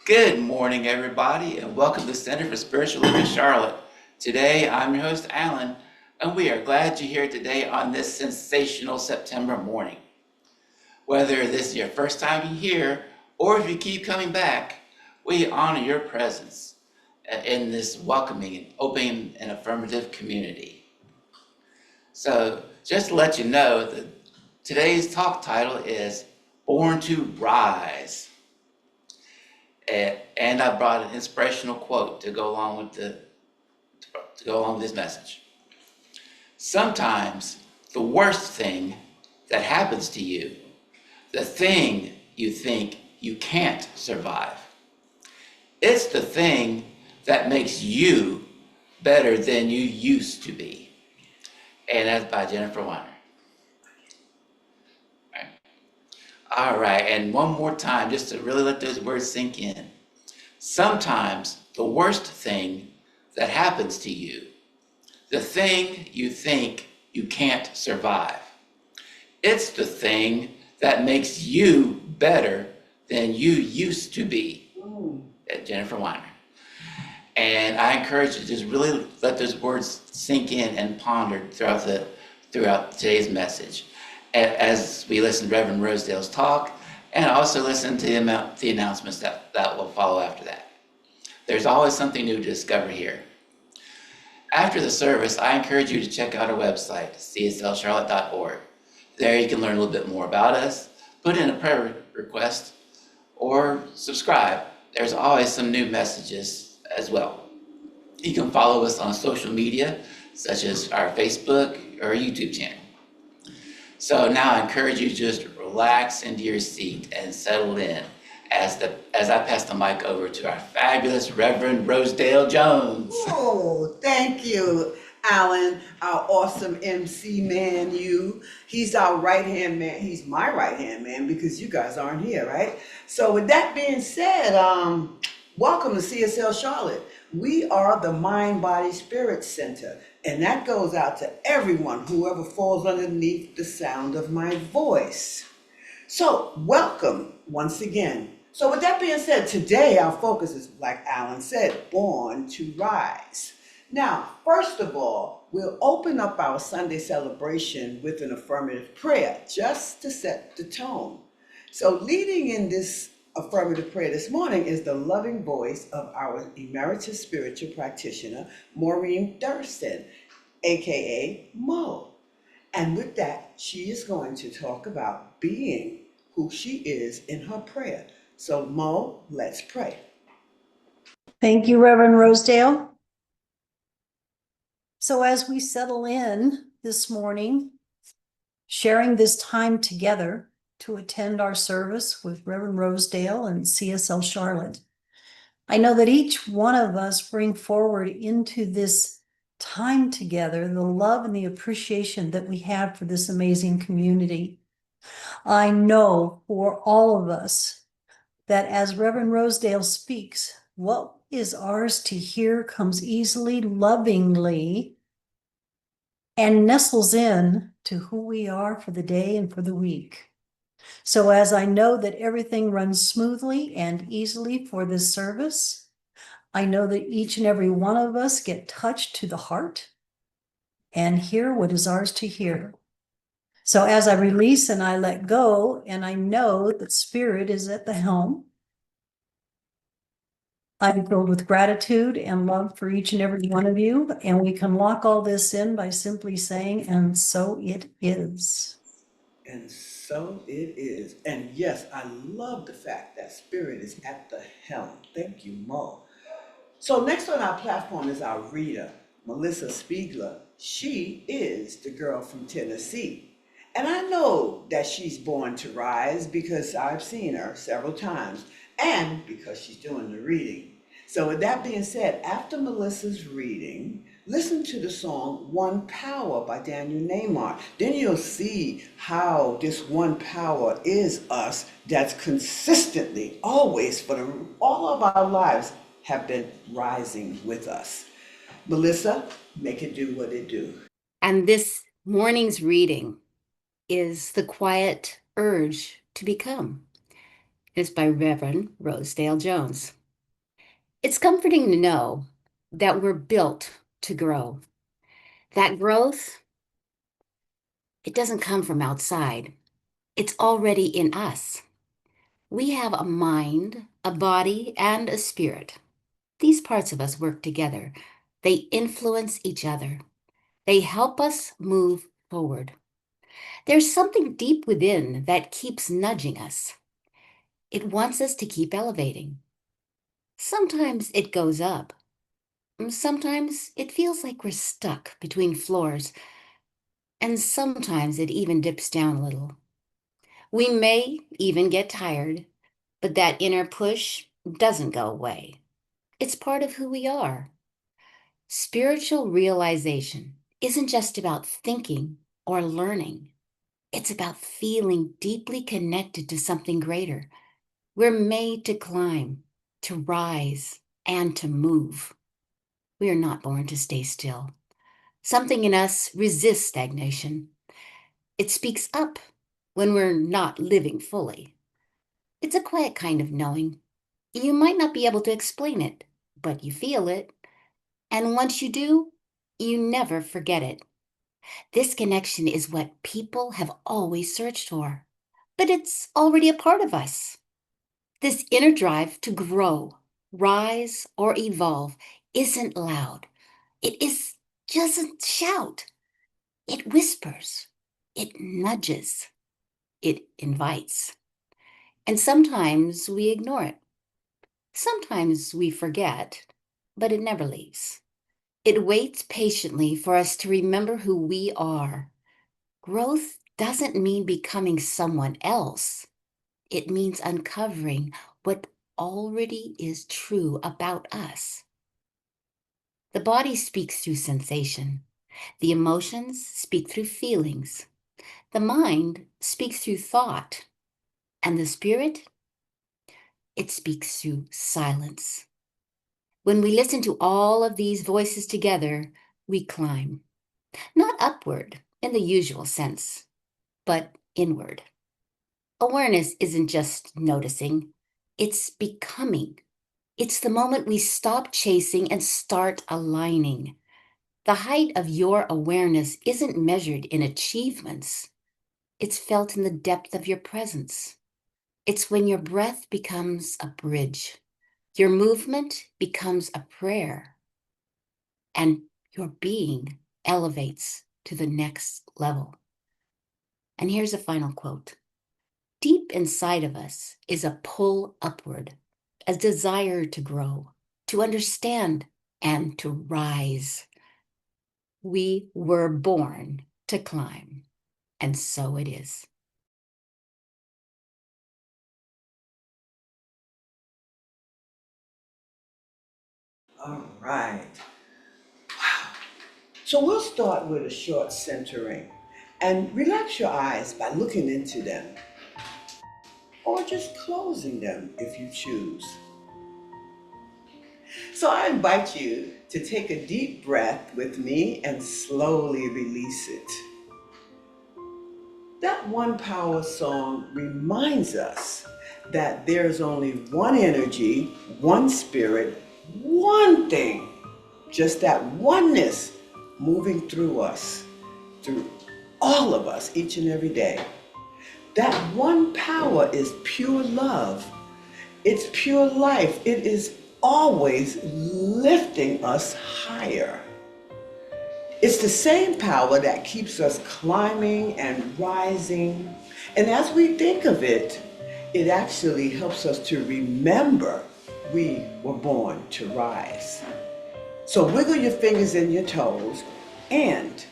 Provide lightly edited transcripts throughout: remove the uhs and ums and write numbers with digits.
Good morning, everybody, and welcome to Center for Spiritual Living Charlotte. Today, I'm your host, Alan, and we are glad you're here today on this sensational September morning. Whether this is your first time here or if you keep coming back, we honor your presence in this welcoming and open and affirmative community. So, just to let you know, that today's talk title is Born to Rise. And I brought an inspirational quote to go along with this message. Sometimes the worst thing that happens to you, the thing you think you can't survive, it's the thing that makes you better than you used to be. And that's by Jennifer Weiner. All right, and one more time, just to really let those words sink in. Sometimes the worst thing that happens to you, the thing you think you can't survive, it's the thing that makes you better than you used to be. Jennifer Weiner. And I encourage you to just really let those words sink in and ponder throughout today's message as we listen to Reverend Rosedale's talk, and also listen to the announcements that will follow after that. There's always something new to discover here. After the service, I encourage you to check out our website, cslcharlotte.org. There you can learn a little bit more about us, put in a prayer request, or subscribe. There's always some new messages as well. You can follow us on social media, such as our Facebook or YouTube channel. So now I encourage you to just relax into your seat and settle in as I pass the mic over to our fabulous Reverend Rosedale Jones. Oh, thank you, Alan, our awesome MC man. He's our right-hand man. He's my right-hand man because you guys aren't here, right? So with that being said, welcome to CSL Charlotte. We are the Mind, Body, Spirit Center, and that goes out to everyone, whoever falls underneath the sound of my voice. So welcome once again. So with that being said, today our focus is, like Alan said, born to rise. Now, first of all, we'll open up our Sunday celebration with an affirmative prayer just to set the tone. So leading in this affirmative prayer this morning is the loving voice of our emeritus spiritual practitioner, Maureen Thurston, aka Mo. And with that, she is going to talk about being who she is in her prayer. So Mo, let's pray. Thank you, Reverend Rosedale. So as we settle in this morning, sharing this time together to attend our service with Reverend Rosedale and CSL Charlotte, I know that each one of us bring forward into this time together the love and the appreciation that we have for this amazing community. I know for all of us that as Reverend Rosedale speaks, what is ours to hear comes easily, lovingly, and nestles in to who we are for the day and for the week. So as I know that everything runs smoothly and easily for this service, I know that each and every one of us get touched to the heart and hear what is ours to hear. So as I release and I let go, and I know that Spirit is at the helm, I'm filled with gratitude and love for each and every one of you, and we can lock all this in by simply saying, and so it is. And so it is. And yes, I love the fact that Spirit is at the helm. Thank you, Mo. So next on our platform is our reader, Melissa Spiegler. She is the girl from Tennessee. And I know that she's born to rise because I've seen her several times and because she's doing the reading. So with that being said, after Melissa's reading, listen to the song One Power by Daniel Neymar. Then you'll see how this one power is us that's consistently, always, all of our lives have been rising with us. Melissa, make it do what it do. And this morning's reading is the quiet urge to become. is by Reverend Rosedale Jones. It's comforting to know that we're built to grow. That growth, it doesn't come from outside. It's already in us. We have a mind, a body, and a spirit. These parts of us work together. They influence each other. They help us move forward. There's something deep within that keeps nudging us. It wants us to keep elevating. Sometimes it goes up. Sometimes it feels like we're stuck between floors. And sometimes it even dips down a little. We may even get tired, but that inner push doesn't go away. It's part of who we are. Spiritual realization isn't just about thinking or learning. It's about feeling deeply connected to something greater. We're made to climb, to rise, and to move. We are not born to stay still. Something in us resists stagnation. It speaks up when we're not living fully. It's a quiet kind of knowing. You might not be able to explain it, but you feel it. And once you do, you never forget it. This connection is what people have always searched for, but it's already a part of us. This inner drive to grow, rise, or evolve isn't loud. It doesn't shout. It whispers. It nudges. It invites. And sometimes we ignore it. Sometimes we forget, but it never leaves. It waits patiently for us to remember who we are. Growth doesn't mean becoming someone else. It means uncovering what already is true about us. The body speaks through sensation. The emotions speak through feelings. The mind speaks through thought. And the spirit, it speaks through silence. When we listen to all of these voices together, we climb. Not upward in the usual sense, but inward. Awareness isn't just noticing, it's becoming. It's the moment we stop chasing and start aligning. The height of your awareness isn't measured in achievements. It's felt in the depth of your presence. It's when your breath becomes a bridge, your movement becomes a prayer, and your being elevates to the next level. And here's a final quote. Deep inside of us is a pull upward, a desire to grow, to understand, and to rise. We were born to climb, and so it is. All right. So we'll start with a short centering and relax your eyes by looking into them or just closing them if you choose. So I invite you to take a deep breath with me and slowly release it. That one power song reminds us that there's only one energy, one spirit, one thing, just that oneness moving through us, through all of us, each and every day. That one power is pure love. It's pure life. It is always lifting us higher. It's the same power that keeps us climbing and rising. And as we think of it, it actually helps us to remember we were born to rise. So wiggle your fingers and your toes and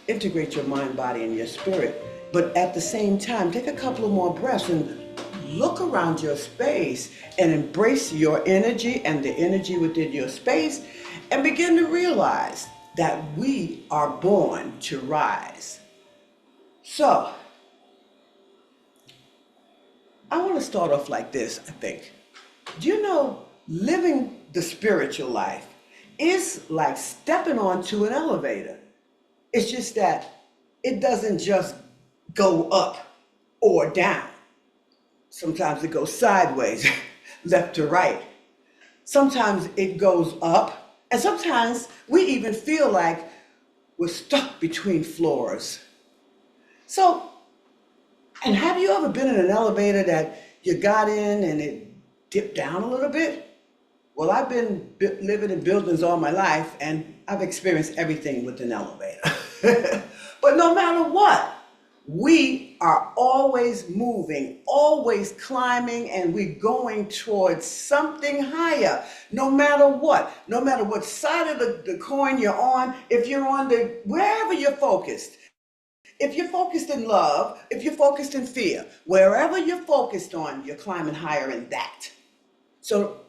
integrate your mind, body, and your spirit. But at the same time, take a couple of more breaths and look around your space and embrace your energy and the energy within your space and begin to realize that we are born to rise. So, I want to start off like this, I think. Do you know living the spiritual life is like stepping onto an elevator? It's just that it doesn't just go up or down. Sometimes it goes sideways, left to right. Sometimes it goes up. And sometimes we even feel like we're stuck between floors. So, and have you ever been in an elevator that you got in and it dipped down a little bit? Well, I've been living in buildings all my life and I've experienced everything with an elevator. But no matter what, we are always moving, always climbing, and we're going towards something higher. No matter what side of the coin you're on, if you're on wherever you're focused, if you're focused in love, if you're focused in fear, wherever you're focused on, you're climbing higher in that. So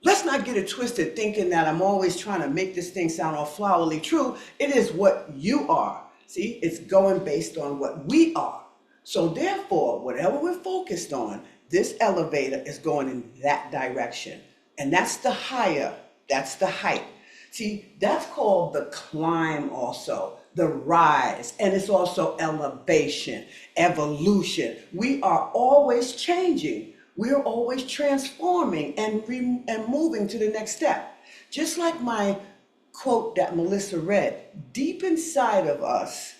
let's not get it twisted thinking that I'm always trying to make this thing sound all flowery true. It is what you are. See, it's going based on what we are. So therefore, whatever we're focused on, this elevator is going in that direction. And that's the higher, that's the height. See, that's called the climb also, the rise, and it's also elevation, evolution. We are always changing. We're always transforming and moving to the next step. Just like my quote that Melissa read, deep inside of us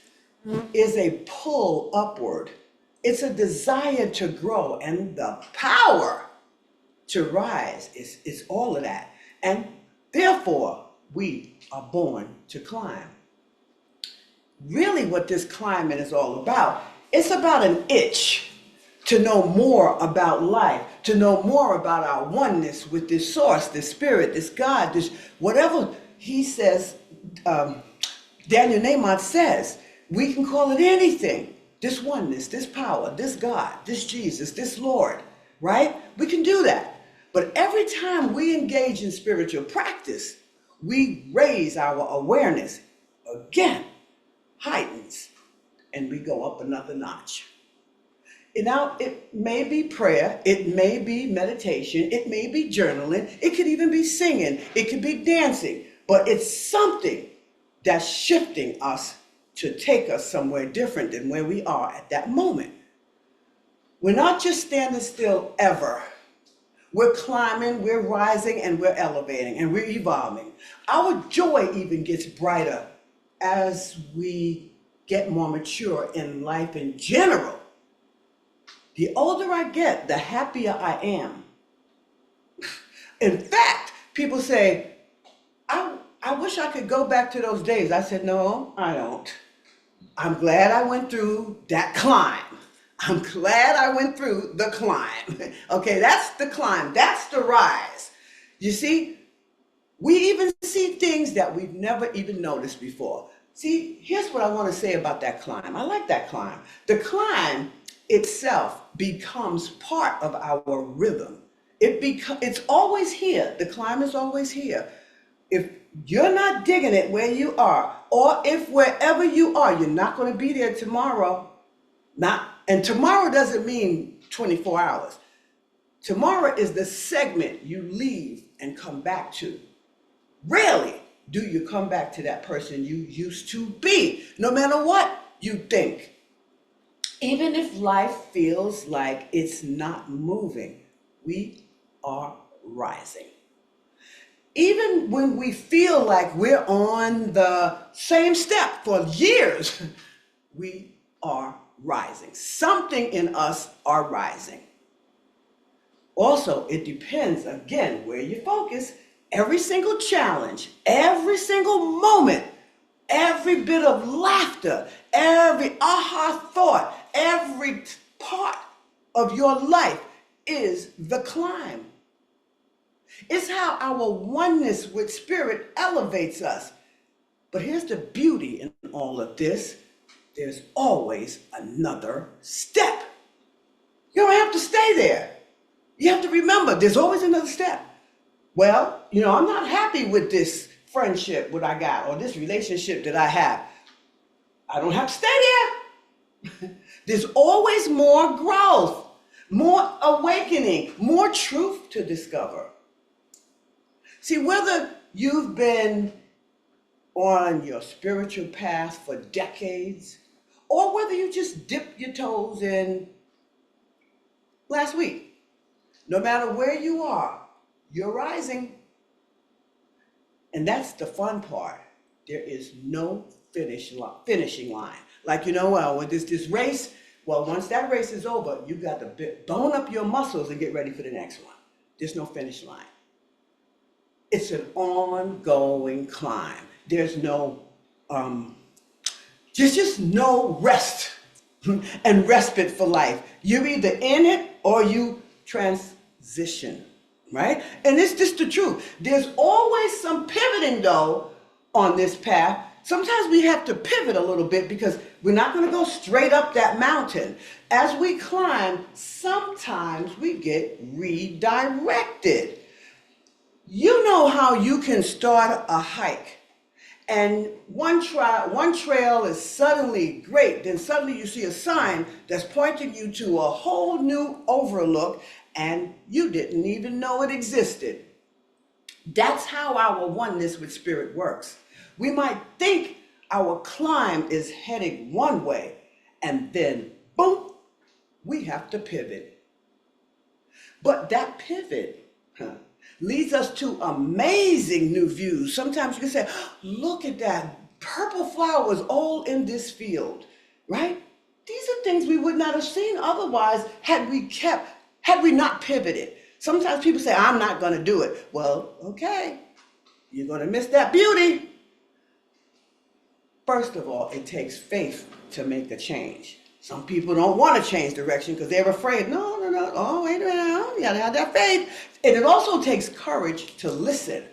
is a pull upward. It's a desire to grow, and the power to rise is all of that. And therefore, we are born to climb. Really, what this climbing is all about, it's about an itch to know more about life, to know more about our oneness with this source, this spirit, this God, this whatever he says, Daniel Nahmant says, we can call it anything. This oneness, this power, this God, this Jesus, this Lord, right? We can do that. But every time we engage in spiritual practice, we raise our awareness again, heightens, and we go up another notch. And now, it may be prayer, it may be meditation, it may be journaling, it could even be singing, it could be dancing, but it's something that's shifting us to take us somewhere different than where we are at that moment. We're not just standing still ever. We're climbing, we're rising, and we're elevating, and we're evolving. Our joy even gets brighter as we get more mature in life in general. The older I get, the happier I am. In fact, people say, I wish I could go back to those days. I said, no, I don't. I'm glad I went through that climb. I'm glad I went through the climb. Okay, that's the climb. That's the rise. You see, we even see things that we've never even noticed before. See, here's what I want to say about that climb. I like that climb. The climb itself becomes part of our rhythm. It's always here. The climb is always here. If you're not digging it where you are, or if wherever you are, you're not going to be there tomorrow. And tomorrow doesn't mean 24 hours. Tomorrow is the segment you leave and come back to. Rarely do you come back to that person you used to be, no matter what you think. Even if life feels like it's not moving, we are rising. Even when we feel like we're on the same step for years, we are rising. Something in us are rising. Also, it depends, again, where you focus. Every single challenge, every single moment, every bit of laughter, every aha thought, every part of your life is the climb. It's how our oneness with spirit elevates us. But here's the beauty in all of this. There's always another step. You don't have to stay there. You have to remember there's always another step. Well, I'm not happy with this friendship what I got or this relationship that I have. I don't have to stay there. There's always more growth, more awakening, more truth to discover. See, whether you've been on your spiritual path for decades, or whether you just dip your toes in last week. No matter where you are, you're rising. And that's the fun part. There is no finishing line. Like, well, with this race, well, once that race is over, you got to bone up your muscles and get ready for the next one. There's no finish line. It's an ongoing climb. There's no, just no rest and respite for life. You're either in it or you transition, right? And it's just the truth. There's always some pivoting though on this path. Sometimes we have to pivot a little bit because we're not going to go straight up that mountain. As we climb, sometimes we get redirected. You know how you can start a hike and one trail is suddenly great, then suddenly you see a sign that's pointing you to a whole new overlook and you didn't even know it existed. That's how our oneness with spirit works. We might think our climb is heading one way and then boom, we have to pivot. But that pivot leads us to amazing new views. Sometimes you can say, look at that, purple flowers all in this field, right? These are things we would not have seen otherwise had we not pivoted. Sometimes people say, I'm not going to do it. Well, okay, you're going to miss that beauty. First of all, it takes faith to make a change. Some people don't want to change direction because they're afraid. No. Oh, wait a minute. You got to have that faith. And it also takes courage to listen.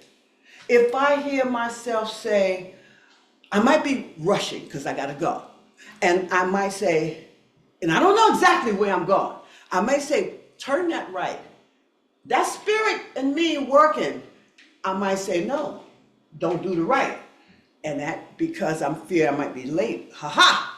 If I hear myself say, I might be rushing because I got to go. And I might say, and I don't know exactly where I'm going. I may say, turn that right. That spirit in me working, I might say, no, don't do the right. And that because I'm fear I might be late. Ha.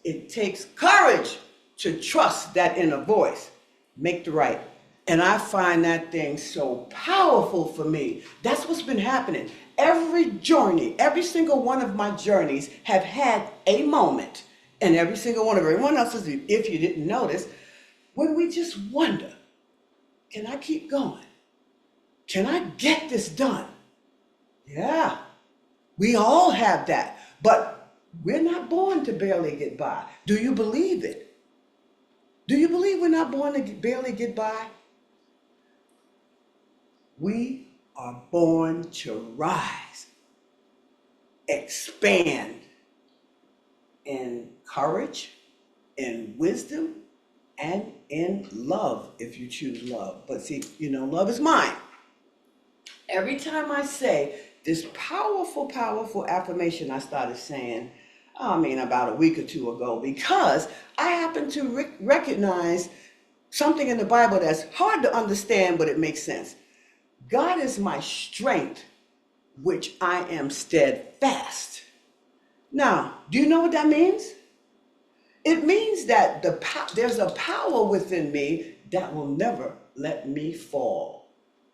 It takes courage to trust that inner voice. Make the right. And I find that thing so powerful for me. That's what's been happening. Every journey, every single one of my journeys have had a moment. And every single one of everyone else's, if you didn't notice, when we just wonder, can I keep going? Can I get this done? Yeah, we all have that. But we're not born to barely get by. Do you believe it? Do you believe we're not born to barely get by? We are born to rise, expand in courage, in wisdom, and in love, if you choose love. But see, love is mine. Every time I say this powerful, powerful affirmation I started saying, about a week or two ago, because I happen to recognize something in the Bible that's hard to understand, but it makes sense. God is my strength, which I am steadfast. Now, do you know what that means? It means that there's a power within me that will never let me fall.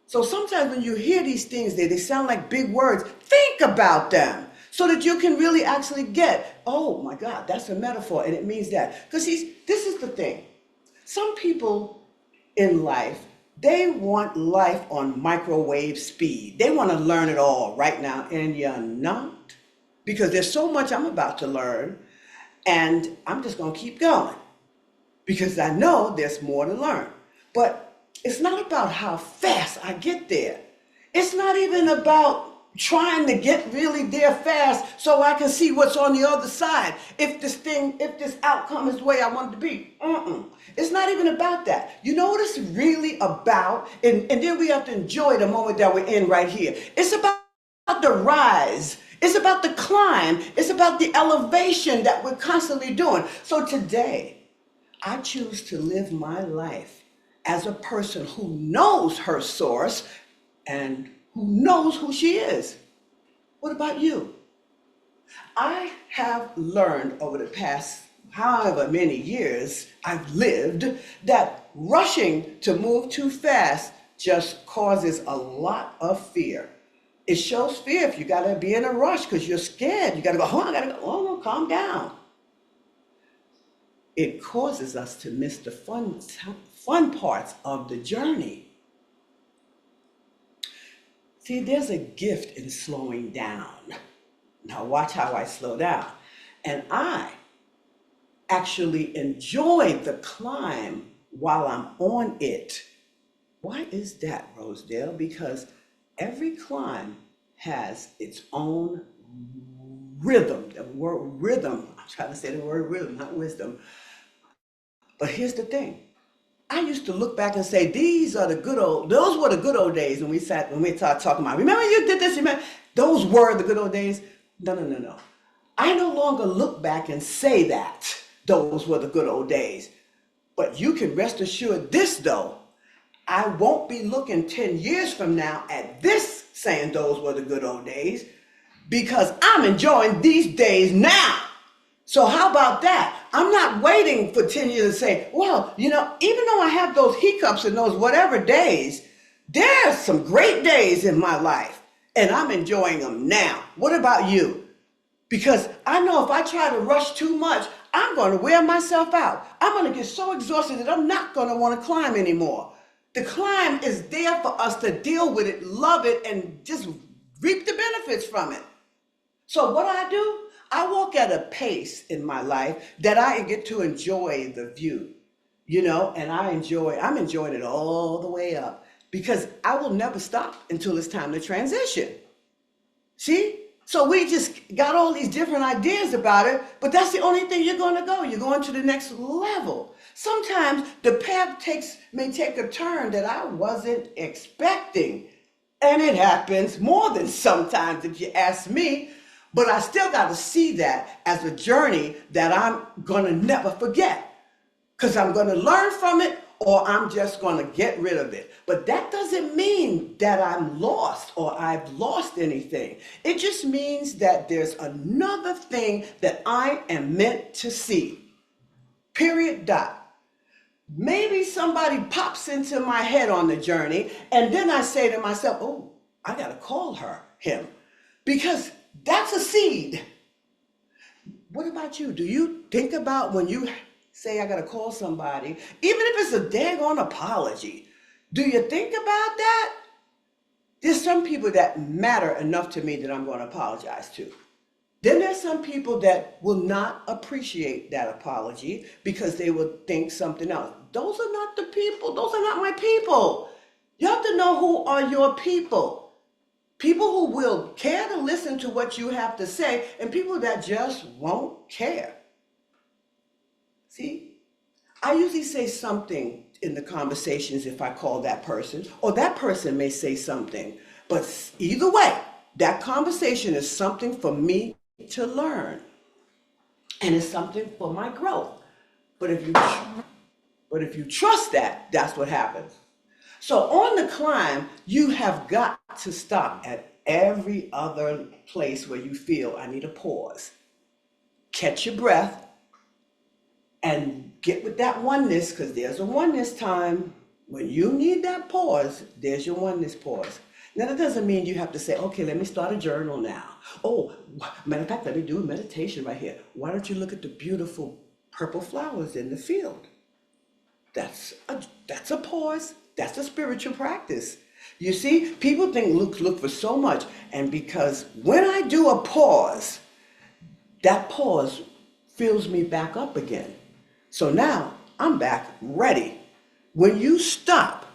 So sometimes when you hear these things, they sound like big words. Think about them so that you can really actually get, oh my God, that's a metaphor. And it means that. Because this is the thing. Some people in life, they want life on microwave speed. They want to learn it all right now. And you're not. Because there's so much I'm about to learn. And I'm just going to keep going. Because I know there's more to learn. But it's not about how fast I get there. It's not even about trying to get really there fast so I can see what's on the other side. If this outcome is the way I want it to be. It's not even about that. You know what it's really about? And then we have to enjoy the moment that we're in right here. It's about the rise. It's about the climb. It's about the elevation that we're constantly doing. So today, I choose to live my life as a person who knows her source and who knows who she is. What about you? I have learned over the past however many years I've lived that rushing to move too fast just causes a lot of fear. It shows fear if you gotta be in a rush because you're scared. You gotta go, I gotta go, oh no, calm down. It causes us to miss the fun parts of the journey. See, there's a gift in slowing down. Now, watch how I slow down. And I actually enjoy the climb while I'm on it. Why is that, Rosedale? Because every climb has its own rhythm. The word rhythm, I'm trying to say the word rhythm, not wisdom. But here's the thing. I used to look back and say, those were the good old days when we started talking about, remember you did this, remember? Those were the good old days. No, no, no, no. I no longer look back and say that those were the good old days. But you can rest assured this though, I won't be looking 10 years from now at this saying those were the good old days because I'm enjoying these days now. So how about that? I'm not waiting for 10 years to say, well, even though I have those hiccups and those whatever days, there's some great days in my life and I'm enjoying them now. What about you? Because I know if I try to rush too much, I'm going to wear myself out. I'm going to get so exhausted that I'm not going to want to climb anymore. The climb is there for us to deal with it, love it, and just reap the benefits from it. So what do, I walk at a pace in my life that I get to enjoy the view, and I'm enjoying it all the way up because I will never stop until it's time to transition. See? So we just got all these different ideas about it, but that's the only thing you're going to go. You're going to the next level. Sometimes the path may take a turn that I wasn't expecting. And it happens more than sometimes if you ask me, but I still got to see that as a journey that I'm going to never forget because I'm going to learn from it or I'm just going to get rid of it. But that doesn't mean that I'm lost or I've lost anything. It just means that there's another thing that I am meant to see. Period. Dot. Maybe somebody pops into my head on the journey and then I say to myself, oh, I got to call him, because that's a seed. What about you? Do you think about when you say I got to call somebody, even if it's a daggone apology, do you think about that? There's some people that matter enough to me that I'm going to apologize to. Then there's some people that will not appreciate that apology because they will think something else. Those are not the people. Those are not my people. You have to know who are your people. People who will care to listen to what you have to say and people that just won't care. See, I usually say something in the conversations if I call that person, or that person may say something. But either way, that conversation is something for me to learn. And it's something for my growth. But if you trust that, that's what happens. So on the climb, you have got to stop at every other place where you feel I need a pause. Catch your breath and get with that oneness, because there's a oneness time. When you need that pause, there's your oneness pause. Now, that doesn't mean you have to say, okay, let me start a journal now. Oh, matter of fact, let me do a meditation right here. Why don't you look at the beautiful purple flowers in the field? That's a pause. That's a spiritual practice. You see, people think look for so much. And because when I do a pause, that pause fills me back up again. So now I'm back ready. When you stop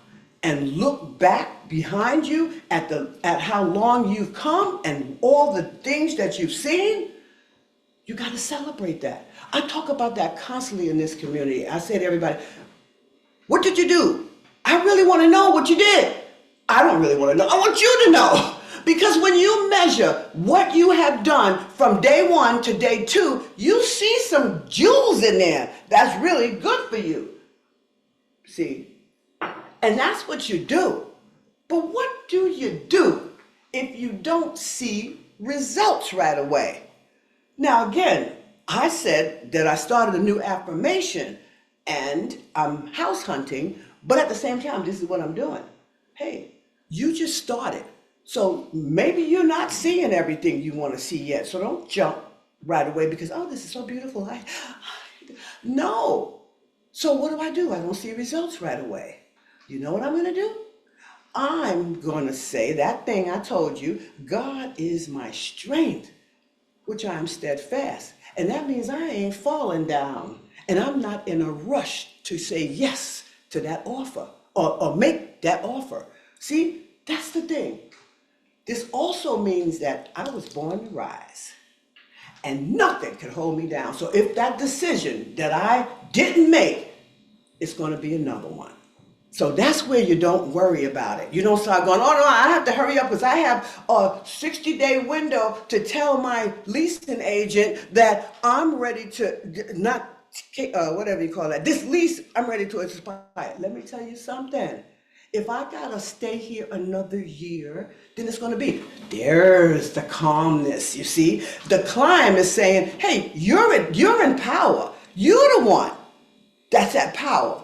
and look back behind you at how long you've come and all the things that you've seen, you got to celebrate that. I talk about that constantly in this community. I say to everybody, what did you do? I really want to know what you did. I don't really want to know. I want you to know. Because when you measure what you have done from day 1 to day 2, you see some jewels in there that's really good for you. See? And that's what you do. But what do you do if you don't see results right away? Now, again, I said that I started a new affirmation and I'm house hunting, but at the same time, this is what I'm doing. Hey, you just started. So maybe you're not seeing everything you want to see yet. So don't jump right away because, oh, this is so beautiful. No, So what do? I don't see results right away. You know what I'm going to do? I'm going to say that thing I told you, God is my strength, which I am steadfast. And that means I ain't falling down. And I'm not in a rush to say yes to that offer or make that offer. See, that's the thing. This also means that I was born to rise and nothing can hold me down. So if that decision that I didn't make, it's going to be another one. So that's where you don't worry about it. You don't start going, oh no, I have to hurry up because I have a 60-day window to tell my leasing agent that I'm ready to not, whatever you call that, this lease, I'm ready to expire. Let me tell you something. If I gotta stay here another year, then it's gonna be, there's the calmness, you see? The climb is saying, hey, you're in power. You're the one that's at power.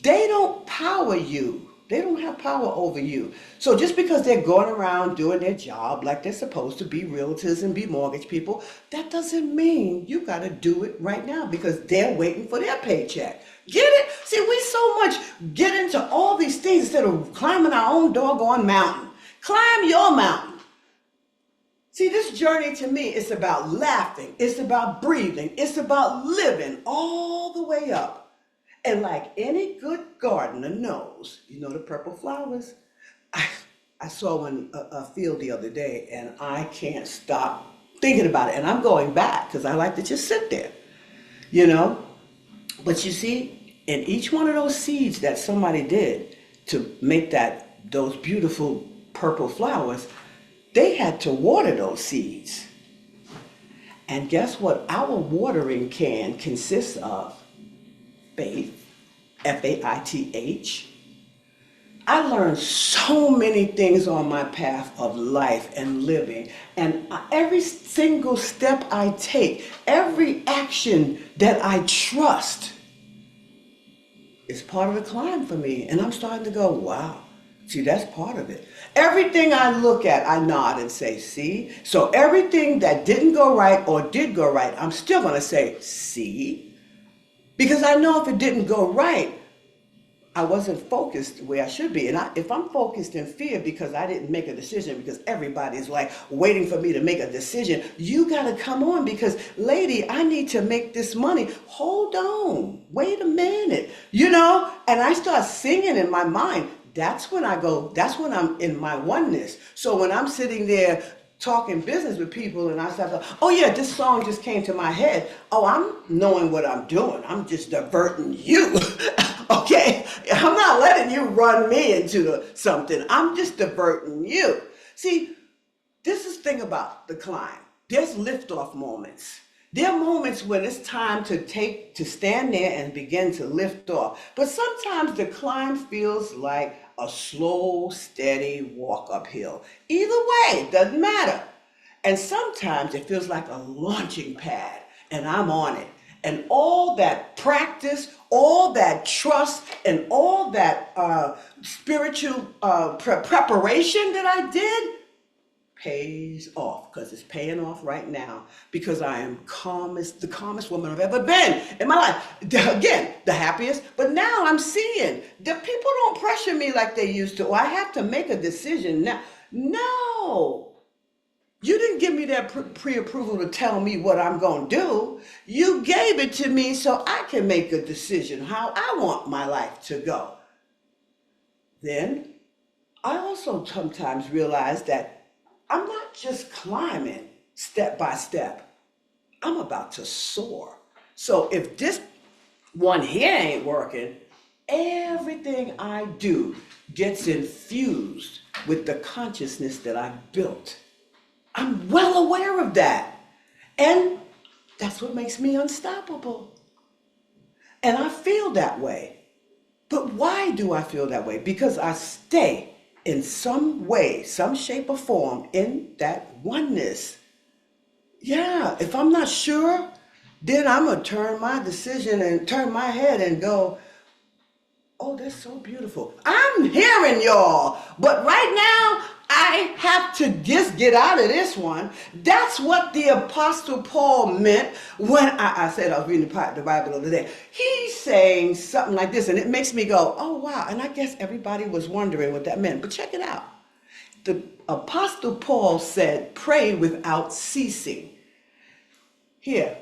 They don't power you. They don't have power over you. So just because they're going around doing their job like they're supposed to be realtors and be mortgage people, that doesn't mean you got to do it right now because they're waiting for their paycheck. Get it? See, we so much get into all these things instead of climbing our own doggone mountain. Climb your mountain. See, this journey to me is about laughing. It's about breathing. It's about living all the way up. And like any good gardener knows, you know the purple flowers? I saw one a field the other day and I can't stop thinking about it. And I'm going back because I like to just sit there, you know? But you see, in each one of those seeds that somebody did to make those beautiful purple flowers, they had to water those seeds. And guess what? Our watering can consists of faith, Faith. I learned so many things on my path of life and living. And every single step I take, every action that I trust is part of the climb for me. And I'm starting to go, wow, see, that's part of it. Everything I look at, I nod and say, see? So everything that didn't go right or did go right, I'm still going to say, see? Because I know if it didn't go right, I wasn't focused the way I should be. And if I'm focused in fear because I didn't make a decision, because everybody's like waiting for me to make a decision, you got to come on because, lady, I need to make this money. Hold on. Wait a minute. You know? And I start singing in my mind. That's when I'm in my oneness. So when I'm sitting there talking business with people and I start to, oh yeah, this song just came to my head. Oh, I'm knowing what I'm doing. I'm just diverting you. Okay? I'm not letting you run me into something. I'm just diverting you. See, this is the thing about the climb. There's liftoff moments. There are moments when it's time to stand there and begin to lift off. But sometimes the climb feels like a slow, steady walk uphill. Either way, it doesn't matter. And sometimes it feels like a launching pad, and I'm on it. And all that practice, all that trust, and all that spiritual preparation that I did pays off because it's paying off right now because I am the calmest woman I've ever been in my life. Again, the happiest. But now I'm seeing that people don't pressure me like they used to. I have to make a decision now. No. You didn't give me that pre-approval to tell me what I'm going to do. You gave it to me so I can make a decision how I want my life to go. Then I also sometimes realize that I'm not just climbing step by step. I'm about to soar. So if this one here ain't working, everything I do gets infused with the consciousness that I've built. I'm well aware of that. And that's what makes me unstoppable. And I feel that way. But why do I feel that way? Because I stay in some way, some shape or form in that oneness. Yeah, if I'm not sure, then I'm going to turn my decision and turn my head and go, oh, that's so beautiful. I'm hearing y'all. But right now, I have to just get out of this one. That's what the Apostle Paul meant when I said I was reading the Bible the other day. He's saying something like this, and it makes me go, oh, wow. And I guess everybody was wondering what that meant. But check it out. The Apostle Paul said, pray without ceasing. Here,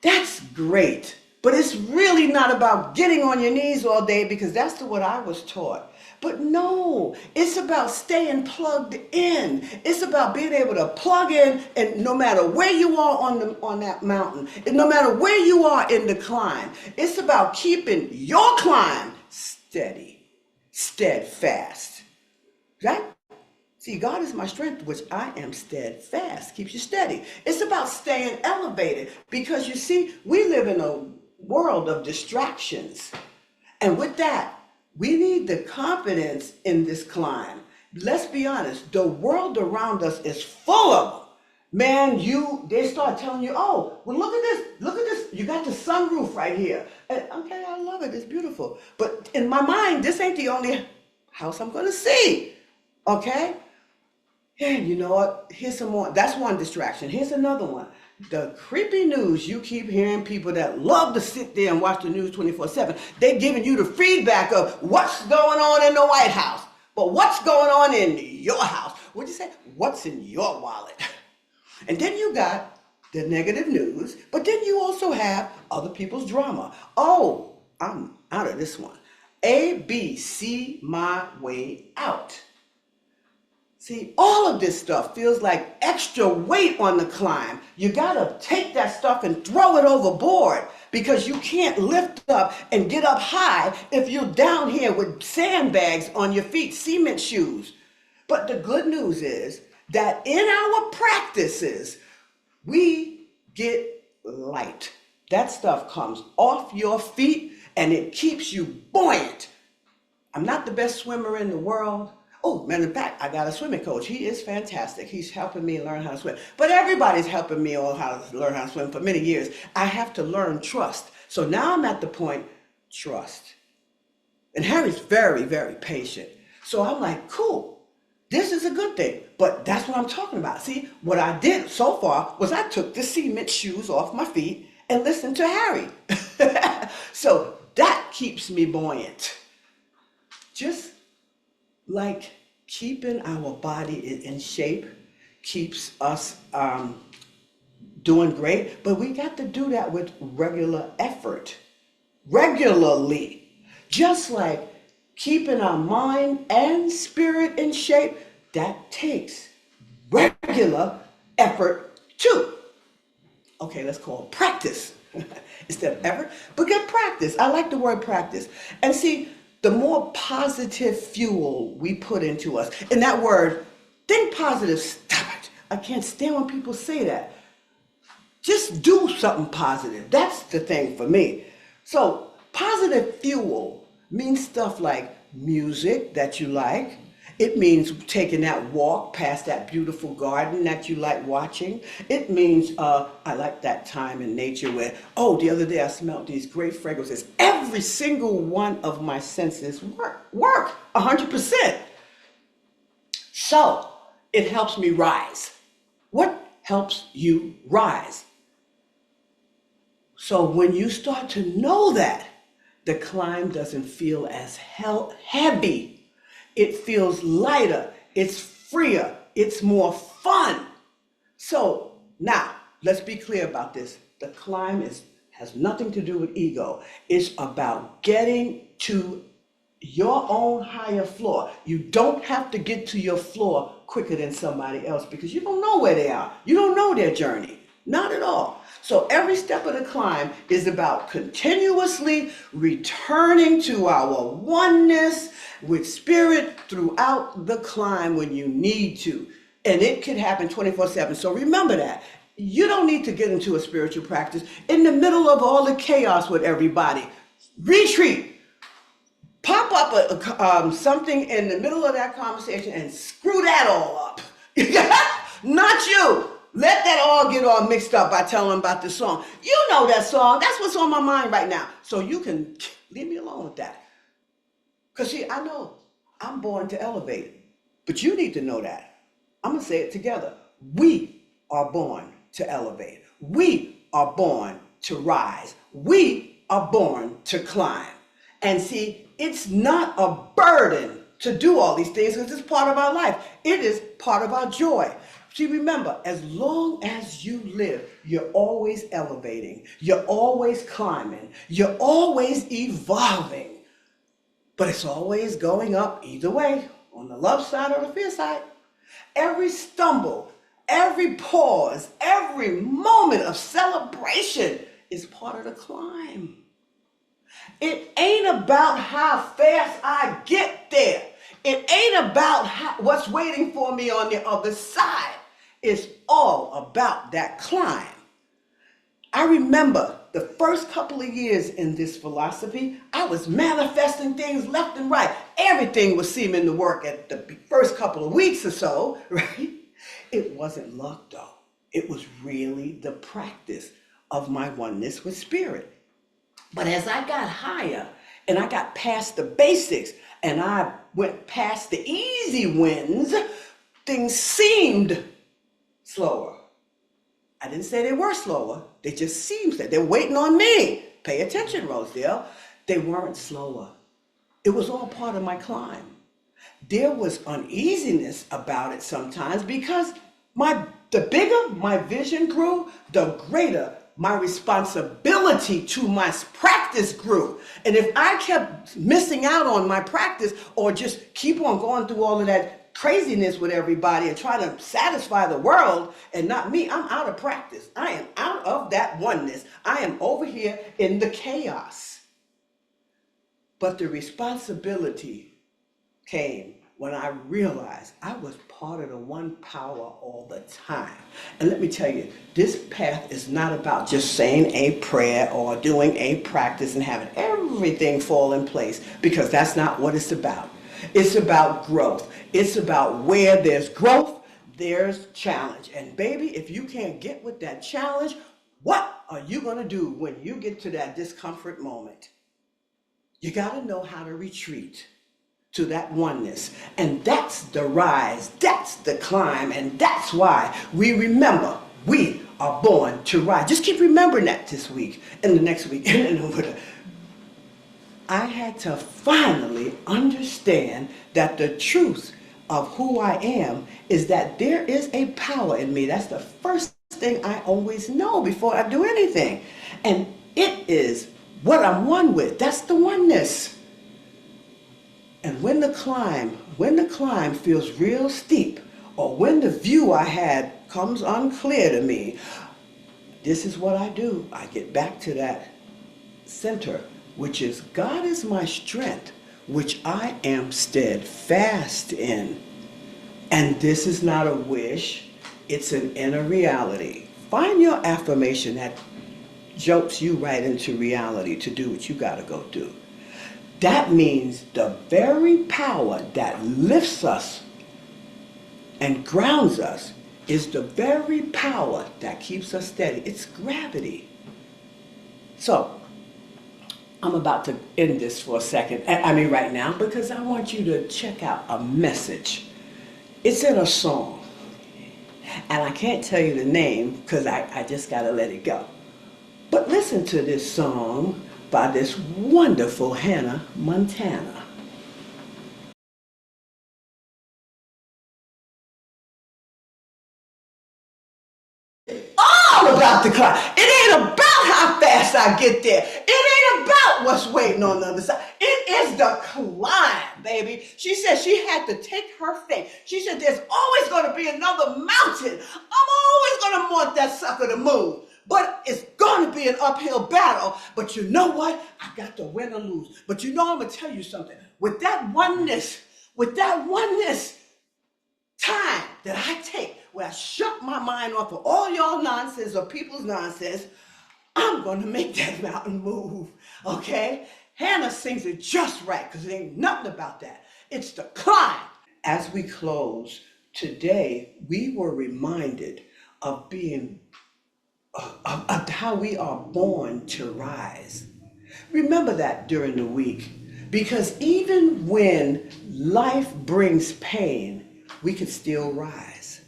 that's great. But it's really not about getting on your knees all day, because that's what I was taught. But no, it's about staying plugged in. It's about being able to plug in, and no matter where you are on that mountain, and no matter where you are in the climb, it's about keeping your climb steady, steadfast. Right? See, God is my strength, which I am steadfast, keeps you steady. It's about staying elevated, because you see, we live in a world of distractions. And with that, we need the confidence in this climb. Let's be honest, the world around us is full of them. Man, they start telling you, oh, well, look at this. You got the sunroof right here. And, okay, I love it, it's beautiful. But in my mind, this ain't the only house I'm gonna see, okay? And you know what? Here's some more. That's one distraction. Here's another one. The creepy news. You keep hearing people that love to sit there and watch the news 24/7. They're giving you the feedback of what's going on in the White House. But what's going on in your house? What'd you say? What's in your wallet? And then you got the negative news, but then you also have other people's drama. Oh, I'm out of this one. A, B, C, my way out. See, all of this stuff feels like extra weight on the climb. You gotta take that stuff and throw it overboard, because you can't lift up and get up high if you're down here with sandbags on your feet, cement shoes. But the good news is that in our practices, we get light. That stuff comes off your feet and it keeps you buoyant. I'm not the best swimmer in the world. Oh, matter of fact, I got a swimming coach. He is fantastic. He's helping me learn how to swim. But everybody's helping me all how to learn how to swim for many years. I have to learn trust. So now I'm at the point, trust. And Harry's very, very patient. So I'm like, cool, this is a good thing. But that's what I'm talking about. See, what I did so far was I took the cement shoes off my feet and listened to Harry. So that keeps me buoyant. Just like keeping our body in shape keeps us doing great, but we got to do that with regular effort, regularly. Just like keeping our mind and spirit in shape, that takes regular effort too. Okay, let's call it practice instead of effort, but get practice. I like the word practice. And see, the more positive fuel we put into us, and that word, think positive, stop it. I can't stand when people say that. Just do something positive. That's the thing for me. So positive fuel means stuff like music that you like. It means taking that walk past that beautiful garden that you like watching. It means I like that time in nature where, oh, the other day I smelled these great fragrances. Every single one of my senses work 100%. So it helps me rise. What helps you rise? So when you start to know that, the climb doesn't feel as heavy. It feels lighter, it's freer, it's more fun. So now, let's be clear about this. The climb has nothing to do with ego. It's about getting to your own higher floor. You don't have to get to your floor quicker than somebody else, because you don't know where they are. You don't know their journey. Not at all. So every step of the climb is about continuously returning to our oneness with spirit throughout the climb when you need to. And it can happen 24/7. So remember that. You don't need to get into a spiritual practice in the middle of all the chaos with everybody. Retreat. Pop up something in the middle of that conversation and screw that all up. Not you. Let that all get all mixed up by telling them about the song. You know that song. That's what's on my mind right now. So you can leave me alone with that. Because see, I know I'm born to elevate. But you need to know that. I'm going to say it together. We are born to elevate. We are born to rise. We are born to climb. And see, it's not a burden to do all these things because it's part of our life. It is part of our joy. See, remember, as long as you live, you're always elevating. You're always climbing. You're always evolving. But it's always going up either way, on the love side or the fear side. Every stumble, every pause, every moment of celebration is part of the climb. It ain't about how fast I get there. It ain't about what's waiting for me on the other side. It's all about that climb. I remember the first couple of years in this philosophy, I was manifesting things left and right. Everything was seeming to work at the first couple of weeks or so, right? It wasn't luck though. It was really the practice of my oneness with spirit. But as I got higher and I got past the basics and I went past the easy wins, things seemed slower. I didn't say they were slower. They just seemed that they're waiting on me. Pay attention, Rosedale. They weren't slower. It was all part of my climb. There was uneasiness about it sometimes because the bigger my vision grew, the greater my responsibility to my practice grew. And if I kept missing out on my practice or just keep on going through all of that craziness with everybody and trying to satisfy the world and not me, I'm out of practice. I am out of that oneness. I am over here in the chaos. But the responsibility came when I realized I was part of the one power all the time. And let me tell you, this path is not about just saying a prayer or doing a practice and having everything fall in place, because that's not what it's about. It's about growth. It's about where there's growth, there's challenge. And baby, if you can't get with that challenge, what are you going to do when you get to that discomfort moment? You got to know how to retreat to that oneness. And that's the rise, that's the climb, and that's why we remember we are born to rise. Just keep remembering that this week and the next week and over the. I had to finally understand that the truth of who I am is that there is a power in me. That's the first thing I always know before I do anything. And it is what I'm one with. That's the oneness. And when the climb feels real steep, or when the view I had comes unclear to me, this is what I do. I get back to that center, which is God is my strength, which I am steadfast in. And this is not a wish, it's an inner reality. Find your affirmation that jolts you right into reality to do what you gotta go do. That means the very power that lifts us and grounds us is the very power that keeps us steady. It's gravity. So, I'm about to end this for a second, right now, because I want you to check out a message. It's in a song, and I can't tell you the name because I just gotta let it go. But listen to this song by this wonderful Hannah Montana. All about the climb. It ain't about how fast I get there. It ain't about what's waiting on the other side. It is the climb, baby. She said she had to take her faith. She said there's always going to be another mountain. I'm always going to want that sucker to move. But it's going to be an uphill battle. But you know what? I got to win or lose. But you know, I'm going to tell you something. With that oneness time that I take, where I shut my mind off of all y'all nonsense or people's nonsense, I'm going to make that mountain move, okay? Hannah sings it just right, because there ain't nothing about that. It's the climb. As we close, today we were reminded of of how we are born to rise. Remember that during the week, because even when life brings pain, we can still rise.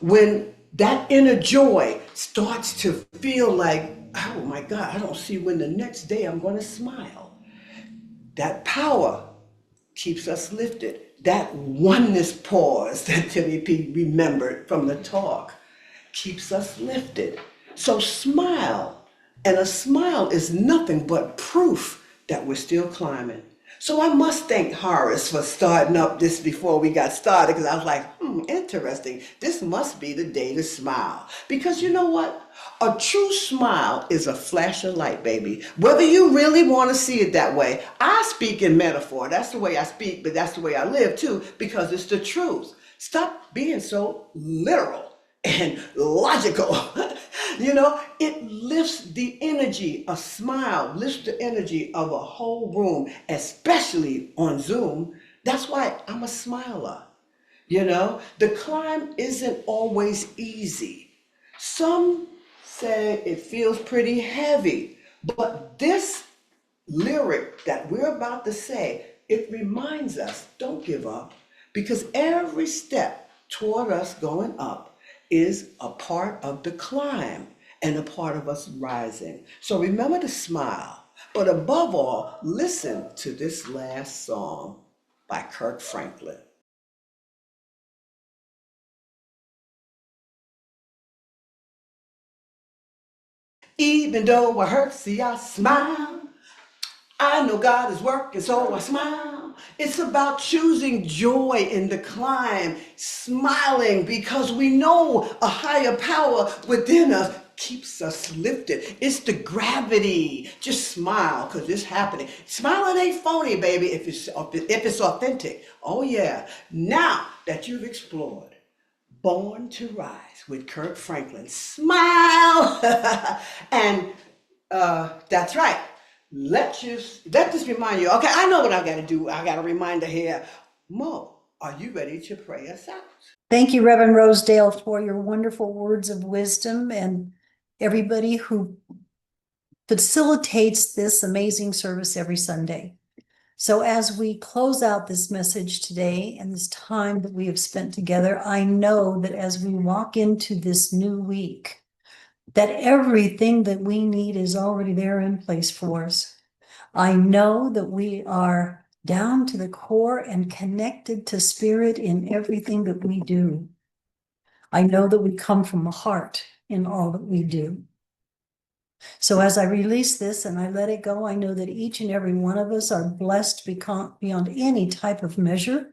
When that inner joy starts to feel like, oh my God, I don't see when the next day I'm going to smile. That power keeps us lifted. That oneness pause that Timmy P remembered from the talk keeps us lifted. So smile. And a smile is nothing but proof that we're still climbing. So I must thank Horace for starting up this before we got started, because I was like, interesting. This must be the day to smile. Because you know what? A true smile is a flash of light, baby. Whether you really want to see it that way. I speak in metaphor. That's the way I speak, but that's the way I live too, because it's the truth. Stop being so literal and logical. It lifts the energy. A smile lifts the energy of a whole room, especially on Zoom. That's why I'm a smiler. The climb isn't always easy. Some say it feels pretty heavy, but this lyric that we're about to say, it reminds us, don't give up, because every step toward us going up is a part of the climb and a part of us rising. So remember to smile, but above all, listen to this last song by Kirk Franklin. Even though it hurts, see, I smile. I know God is working, so I smile. It's about choosing joy in the climb, smiling because we know a higher power within us keeps us lifted. It's the gravity. Just smile because it's happening. Smiling ain't phony, baby, if it's authentic. Oh yeah. Now that you've explored Born to Rise with Kirk Franklin, smile. And that's right. Let this remind you. Okay, I know what I got to do. I got a reminder here. Mo, are you ready to pray us out? Thank you, Reverend Rosedale, for your wonderful words of wisdom, and everybody who facilitates this amazing service every Sunday. So as we close out this message today and this time that we have spent together, I know that as we walk into this new week, that everything that we need is already there in place for us. I know that we are down to the core and connected to spirit in everything that we do. I know that we come from the heart in all that we do. So as I release this and I let it go, I know that each and every one of us are blessed beyond any type of measure.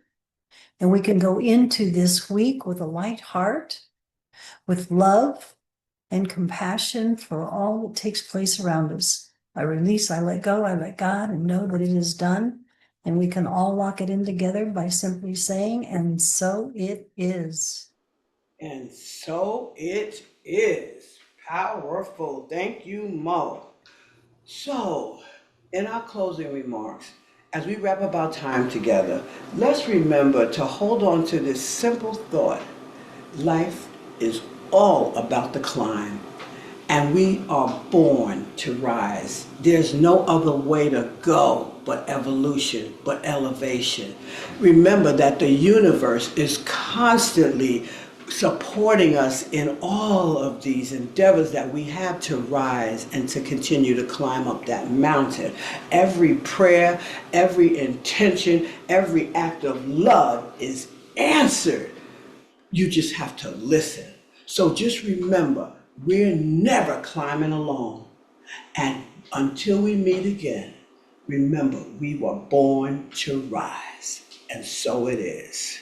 And we can go into this week with a light heart, with love and compassion for all that takes place around us. I release, I let go, I let God, and know that it is done. And we can all lock it in together by simply saying, and so it is. And so it is. Powerful. Thank you, Mo. So, in our closing remarks, as we wrap up our time together, let's remember to hold on to this simple thought. Life is all about the climb, and we are born to rise. There's no other way to go but evolution, but elevation. Remember that the universe is constantly supporting us in all of these endeavors that we have to rise and to continue to climb up that mountain. Every prayer, every intention, every act of love is answered. You just have to listen. So just remember, we're never climbing alone. And until we meet again, remember, we were born to rise. And so it is.